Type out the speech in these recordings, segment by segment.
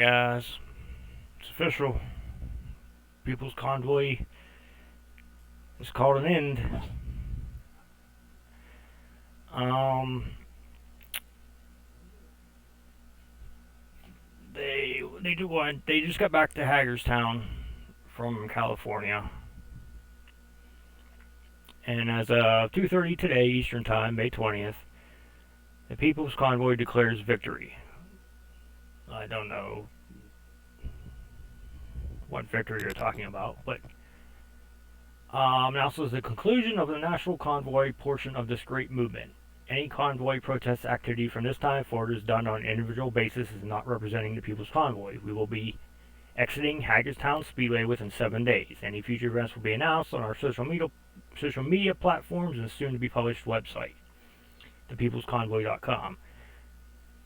guys. It's official. People's Convoy is called an end. Um, they just got back to Hagerstown from California, and as of 2:30 today Eastern Time, May 20th, the People's Convoy declares victory. I don't know what victory you're talking about, but announces the conclusion of the National Convoy portion of this great movement. Any convoy protest activity from this time forward is done on an individual basis, is not representing the People's Convoy. We will be exiting Hagerstown Speedway within 7 days. Any future events will be announced on our social media platforms and soon to be published website, thepeoplesconvoy.com.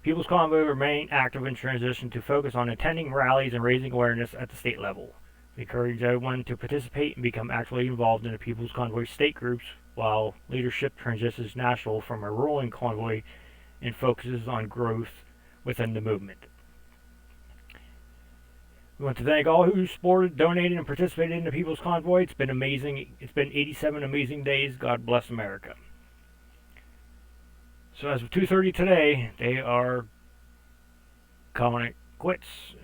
People's Convoy will remain active in transition to focus on attending rallies and raising awareness at the state level. We encourage everyone to participate and become actively involved in the People's Convoy state groups, while leadership transitions national from a rolling convoy and focuses on growth within the movement. We want to thank all who supported, donated, and participated in the People's Convoy. It's been amazing. It's been 87 amazing days. God bless America. So as of 2:30 today, they are calling it quits,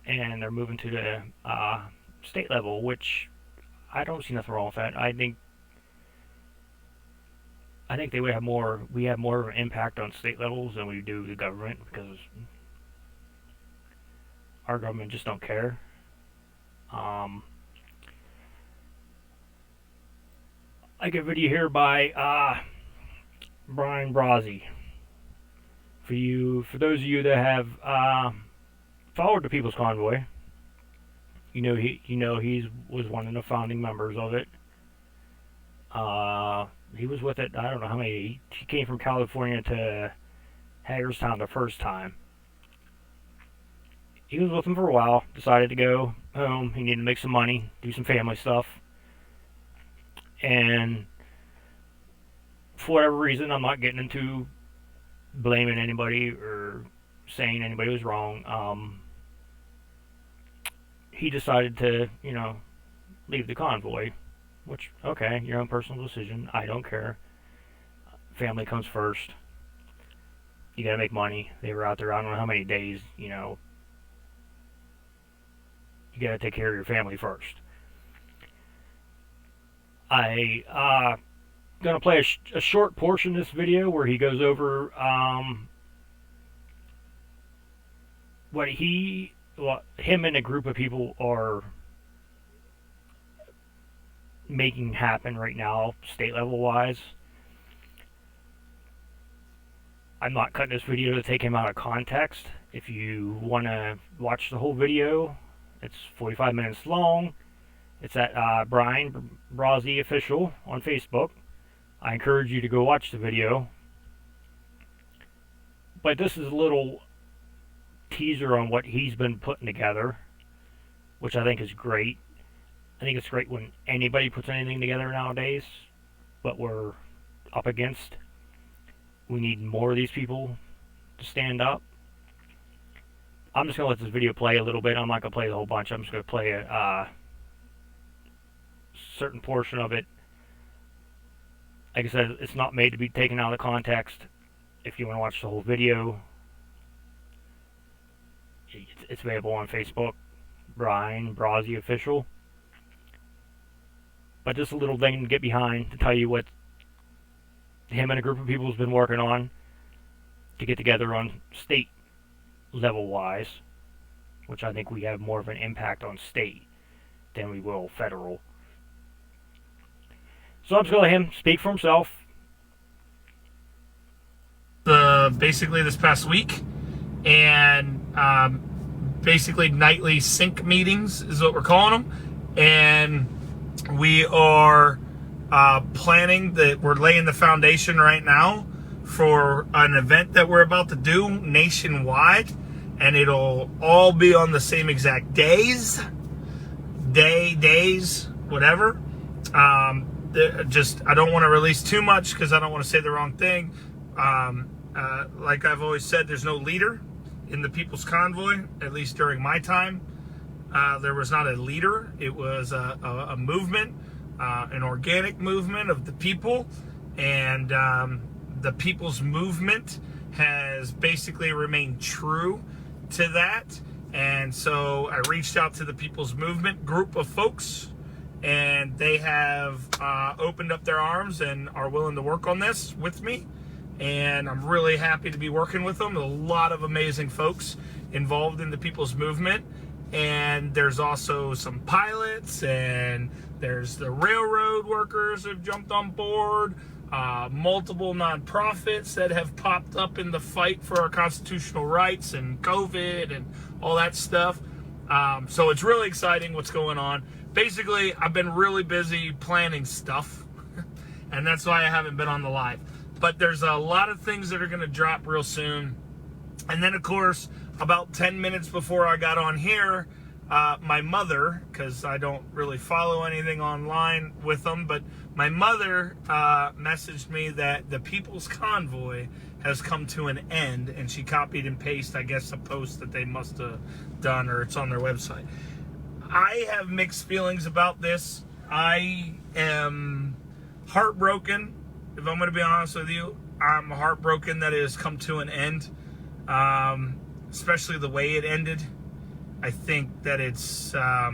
and they're moving to the state level, which I don't see nothing wrong with that. I think they would have more. We have more of an impact on state levels than we do the government, because our government just don't care. I get a video here by Brian Brazzi. For those of you that have followed the People's Convoy, he was one of the founding members of it. He was with it. I don't know how many. He came from California to Hagerstown the first time. He was with them for a while. Decided to go home. He needed to make some money, do some family stuff, and for whatever reason, I'm not getting into blaming anybody or saying anybody was wrong. He decided to, leave the convoy, which, okay, your own personal decision. I don't care. Family comes first. You gotta make money. They were out there, I don't know how many days, you gotta take care of your family first. Gonna play a short portion of this video where he goes over what him and a group of people are making happen right now, state level wise. I'm not cutting this video to take him out of context. If you want to watch the whole video, it's 45 minutes long. It's at Brian Brazzi Official on Facebook. I encourage you to go watch the video. But this is a little teaser on what he's been putting together, which I think is great. I think it's great when anybody puts anything together nowadays, but we're up against. We need more of these people to stand up. I'm just going to let this video play a little bit. I'm not going to play the whole bunch. I'm just going to play a certain portion of it. Like I said, it's not made to be taken out of context. If you want to watch the whole video, it's available on Facebook, Brian Brazzi Official. But just a little thing to get behind to tell you what him and a group of people has been working on to get together on state level wise, which I think we have more of an impact on state than we will federal. So I'm just going to let him speak for himself. Basically this past week, and basically nightly sync meetings is what we're calling them, and we are planning that we're laying the foundation right now for an event that we're about to do nationwide, and it'll all be on the same exact days, whatever. I don't want to release too much because I don't want to say the wrong thing. Like I've always said, there's no leader. in the People's Convoy, at least during my time. There was not a leader. It was a movement, an organic movement of the people. And the people's movement has basically remained true to that. And so I reached out to the people's movement group of folks, and they have opened up their arms and are willing to work on this with me. And I'm really happy to be working with them. A lot of amazing folks involved in the people's movement. And there's also some pilots, and there's the railroad workers who've jumped on board, multiple nonprofits that have popped up in the fight for our constitutional rights and COVID and all that stuff. So it's really exciting what's going on. Basically, I've been really busy planning stuff, and that's why I haven't been on the live. But there's a lot of things that are going to drop real soon. And then, of course, about 10 minutes before I got on here, my mother, because I don't really follow anything online with them, but my mother messaged me that the People's Convoy has come to an end, and she copied and pasted, I guess, a post that they must have done, or it's on their website. I have mixed feelings about this. I am heartbroken, if I'm going to be honest with you. I'm heartbroken that it has come to an end. Especially the way it ended. I think that it's a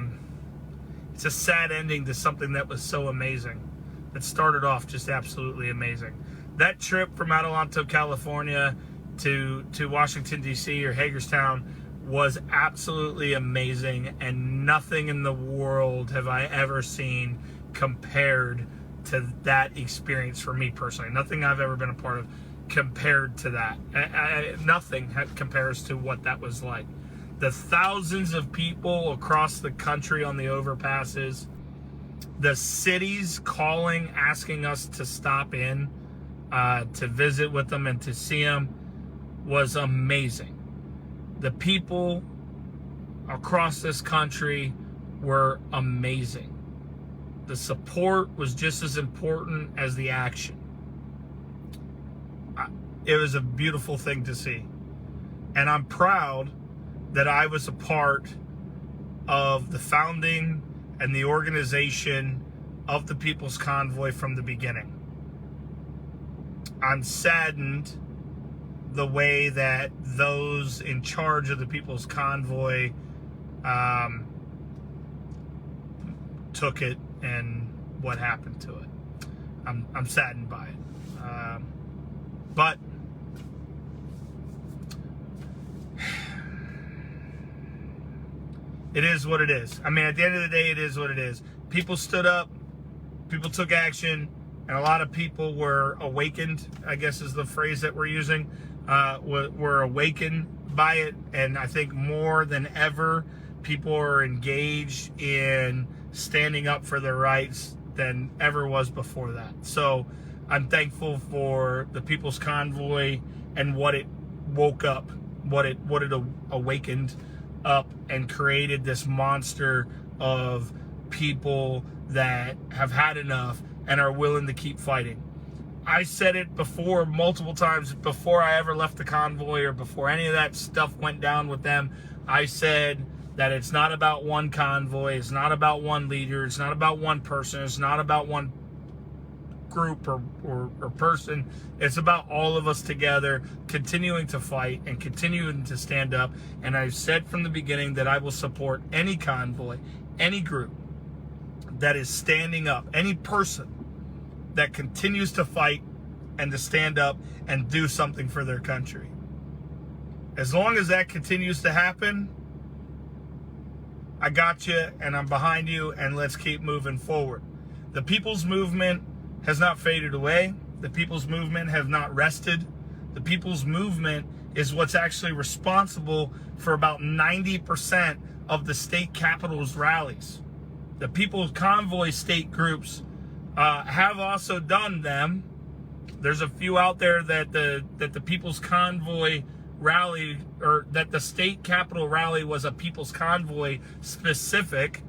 sad ending to something that was so amazing. It started off just absolutely amazing. That trip from Adelanto, California to Washington, D.C. or Hagerstown was absolutely amazing, and nothing in the world have I ever seen compared to that experience for me personally. Nothing I've ever been a part of compared to that. Nothing compares to what that was like. The thousands of people across the country on the overpasses, the cities calling, asking us to stop in, to visit with them and to see them, was amazing. The people across this country were amazing. The support was just as important as the action. It was a beautiful thing to see. And I'm proud that I was a part of the founding and the organization of the People's Convoy from the beginning. I'm saddened the way that those in charge of the People's Convoy took it and what happened to it. I'm saddened by it. But it is what it is. I mean, at the end of the day, it is what it is. People stood up, people took action, and a lot of people were awakened, I guess is the phrase that we're using, were awakened by it. And I think more than ever, people are engaged in standing up for their rights than ever was before that. So I'm thankful for the People's Convoy and what it woke up, what it awakened up and created this monster of people that have had enough and are willing to keep fighting. I said it before multiple times before I ever left the convoy or before any of that stuff went down with them. I said that it's not about one convoy, it's not about one leader, it's not about one person, it's not about one group or person. It's about all of us together continuing to fight and continuing to stand up. And I've said from the beginning that I will support any convoy, any group that is standing up, any person that continues to fight and to stand up and do something for their country. As long as that continues to happen, I got you and I'm behind you, and let's keep moving forward. The people's movement has not faded away. The people's movement have not rested. The people's movement is what's actually responsible for about 90% of the state capitol's rallies. The People's Convoy state groups have also done them. There's a few out there that the People's Convoy rally, or that the state capitol rally was a People's Convoy specific.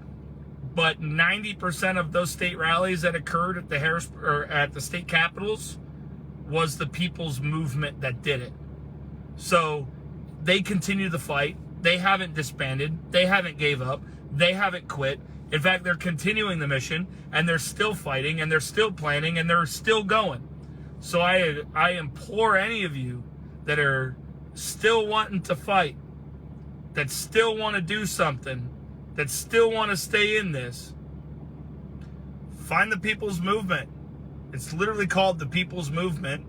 But 90% of those state rallies that occurred at the state capitals was the people's movement that did it. So they continue the fight. They haven't disbanded. They haven't gave up. They haven't quit. In fact, they're continuing the mission, and they're still fighting, and they're still planning, and they're still going. So I implore any of you that are still wanting to fight, that still want to do something, that still want to stay in this, find the People's Movement. It's literally called the People's Movement,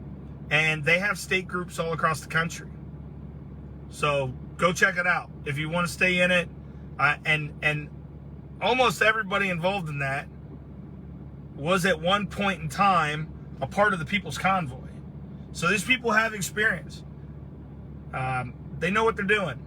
and they have state groups all across the country. So go check it out if you want to stay in it. And almost everybody involved in that was at one point in time a part of the People's Convoy. So these people have experience. They know what they're doing,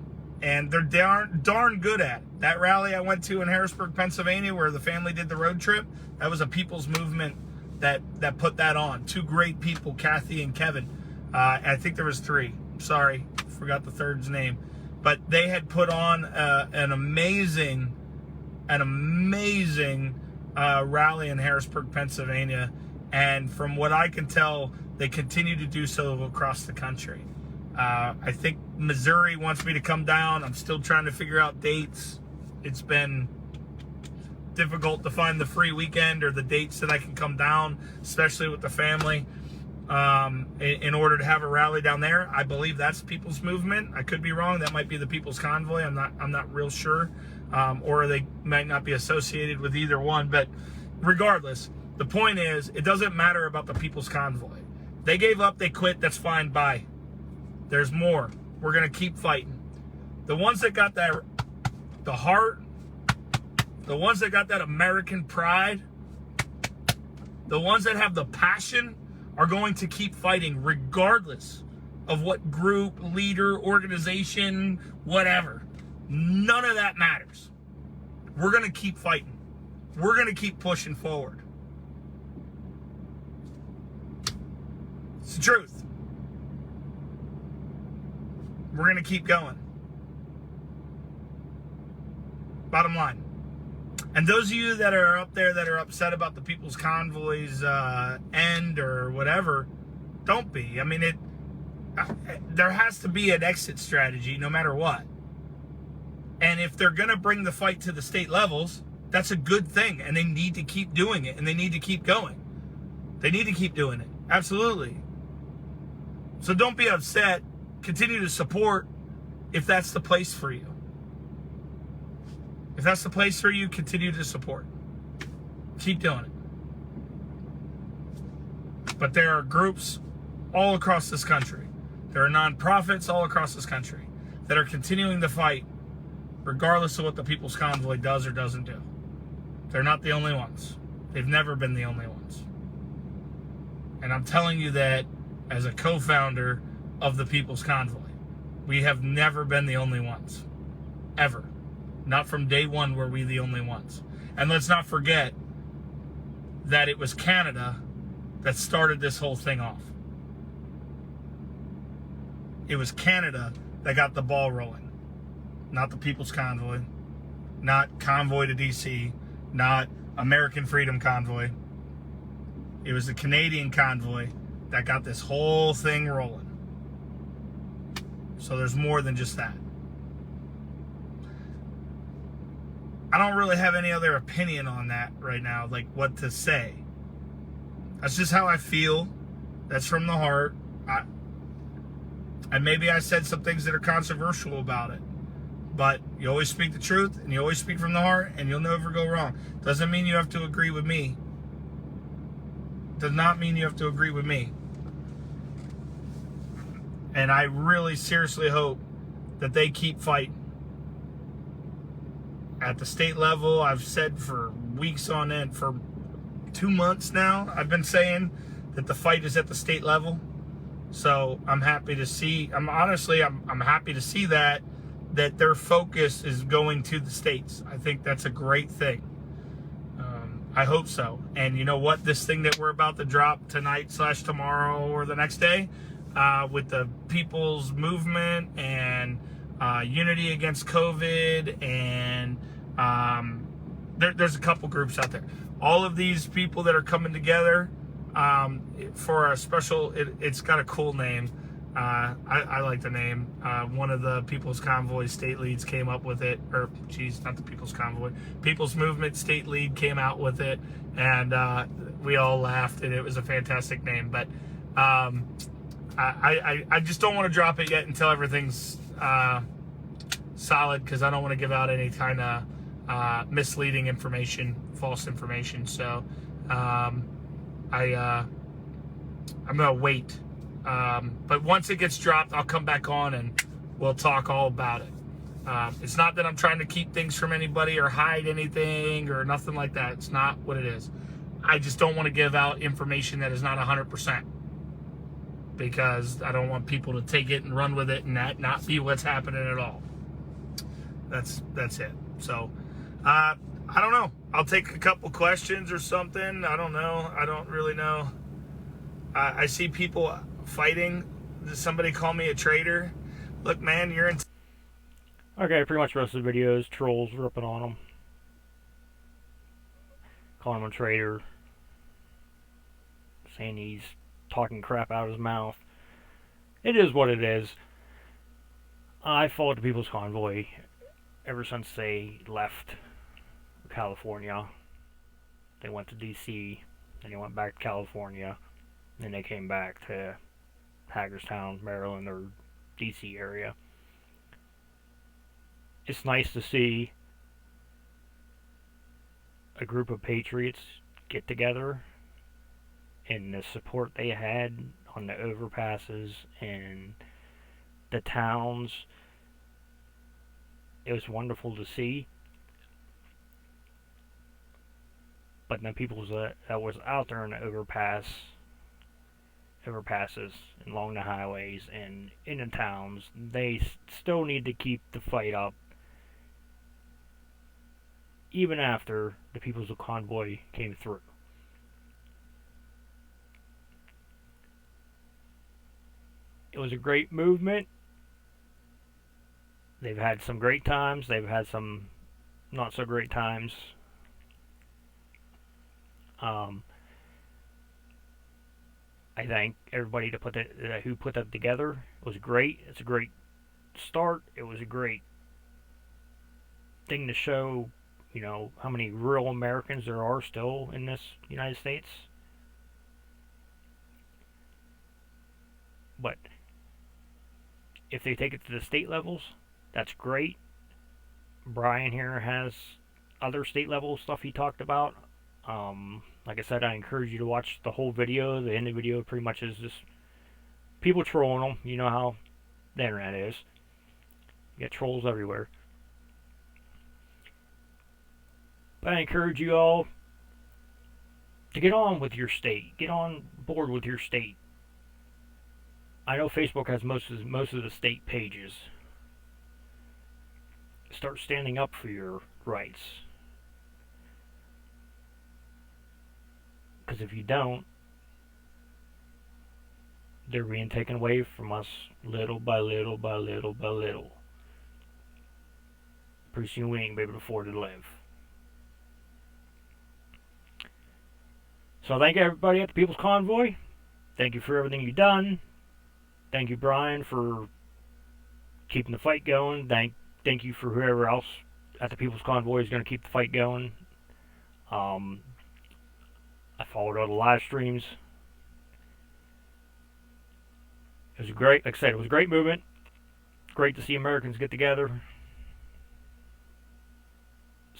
and they're darn good at it. That rally I went to in Harrisburg, Pennsylvania, where the family did the road trip, that was a People's Movement that put that on. Two great people, Kathy and Kevin. I think there was three. Sorry, forgot the third's name. But they had put on an amazing rally in Harrisburg, Pennsylvania. And from what I can tell, they continue to do so across the country. I think Missouri wants me to come down. I'm still trying to figure out dates. It's been difficult to find the free weekend or the dates that I can come down, especially with the family, in order to have a rally down there. I believe that's People's Movement. I could be wrong. That might be the People's Convoy. I'm not real sure. Or they might not be associated with either one. But regardless, the point is, it doesn't matter about the People's Convoy. They gave up, they quit, that's fine, bye. There's more. We're going to keep fighting. The ones that got the heart, the ones that got that American pride, the ones that have the passion are going to keep fighting regardless of what group, leader, organization, whatever. None of that matters. We're going to keep fighting. We're going to keep pushing forward. It's the truth. We're going to keep going. Bottom line. And those of you that are up there that are upset about the People's Convoy's end or whatever, don't be. I mean, there has to be an exit strategy no matter what. And if they're going to bring the fight to the state levels, that's a good thing. And they need to keep doing it. And they need to keep going. They need to keep doing it. Absolutely. So don't be upset. Continue to support if that's the place for you. If that's the place for you, continue to support. Keep doing it. But there are groups all across this country. There are nonprofits all across this country that are continuing the fight regardless of what the People's Convoy does or doesn't do. They're not the only ones. They've never been the only ones. And I'm telling you that as a co-founder of the People's Convoy. We have never been the only ones. Ever. Not from day one were we the only ones. And let's not forget that it was Canada that started this whole thing off. It was Canada that got the ball rolling. Not the People's Convoy. Not Convoy to DC. Not American Freedom Convoy. It was the Canadian Convoy that got this whole thing rolling. So there's more than just that. I don't really have any other opinion on that right now, like what to say. That's just how I feel. That's from the heart. And maybe I said some things that are controversial about it. But you always speak the truth, and you always speak from the heart, and you'll never go wrong. Doesn't mean you have to agree with me. Does not mean you have to agree with me. And I really seriously hope that they keep fighting. At the state level, I've said for weeks on end, for 2 months now, I've been saying that the fight is at the state level. So I'm happy to see, I'm happy to see that their focus is going to the states. I think that's a great thing. I hope so. And you know what? This thing that we're about to drop tonight/tomorrow or the next day, with the People's Movement and Unity Against COVID, and there's a couple groups out there. All of these people that are coming together for a special, it's got a cool name. I like the name. One of the People's Convoy state leads came up with it, or geez, not the People's Convoy, People's Movement state lead came out with it, and we all laughed, and it was a fantastic name. But I just don't want to drop it yet until everything's solid, because I don't want to give out any kind of misleading information, false information. So I'm gonna wait. But once it gets dropped, I'll come back on and we'll talk all about it. It's not that I'm trying to keep things from anybody or hide anything or nothing like that. It's not what it is. I just don't want to give out information that is not 100%, because I don't want people to take it and run with it and that not be what's happening at all. That's it. So I don't know. I'll take a couple questions or something. I don't know. I don't really know. I see people fighting. Somebody call me a traitor. Look, man, you're in. Okay, pretty much the rest of the videos, trolls ripping on him, calling him a traitor, saying he's talking crap out of his mouth. It is what it is. I followed the People's Convoy ever since they left California. They went to D.C., then they went back to California, then they came back to Hagerstown, Maryland, or D.C. area. It's nice to see a group of patriots get together, and the support they had on the overpasses and the towns. It was wonderful to see. But the people that was out there in the overpasses and along the highways and in the towns, they still need to keep the fight up even after the People's Convoy came through. It was a great movement. They've had some great times. They've had some not so great times. I thank everybody to who put that together. It was great. It's a great start. It was a great thing to show, how many real Americans there are still in this United States. But if they take it to the state levels, that's great. Brian here has other state level stuff he talked about. Like I said, I encourage you to watch the whole video. The end of the video pretty much is just people trolling them. You know how the internet is. You get trolls everywhere. But I encourage you all to get on with your state. Get on board with your state. I know Facebook has most of the state pages. Start standing up for your rights. Because if you don't, they're being taken away from us little by little by little by little. Pretty soon we ain't gonna be able to afford to live. So thank everybody at the People's Convoy. Thank you for everything you've done. Thank you, Brian, for keeping the fight going. Thank you for whoever else at the People's Convoy is going to keep the fight going. I followed all the live streams. It was great. Like I said, it was a great movement. Great to see Americans get together.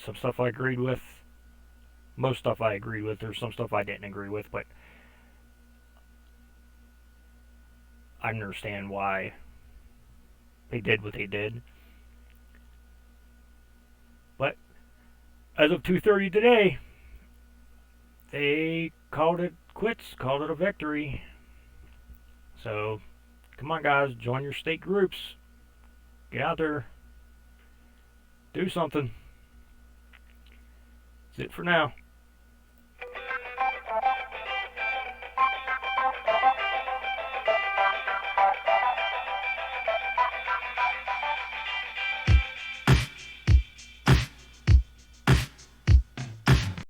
Some stuff I agreed with. Most stuff I agreed with. There's some stuff I didn't agree with, but I understand why they did what they did. But as of 2:30 today, they called it quits, called it a victory. So, come on guys, join your state groups. Get out there. Do something. That's it for now.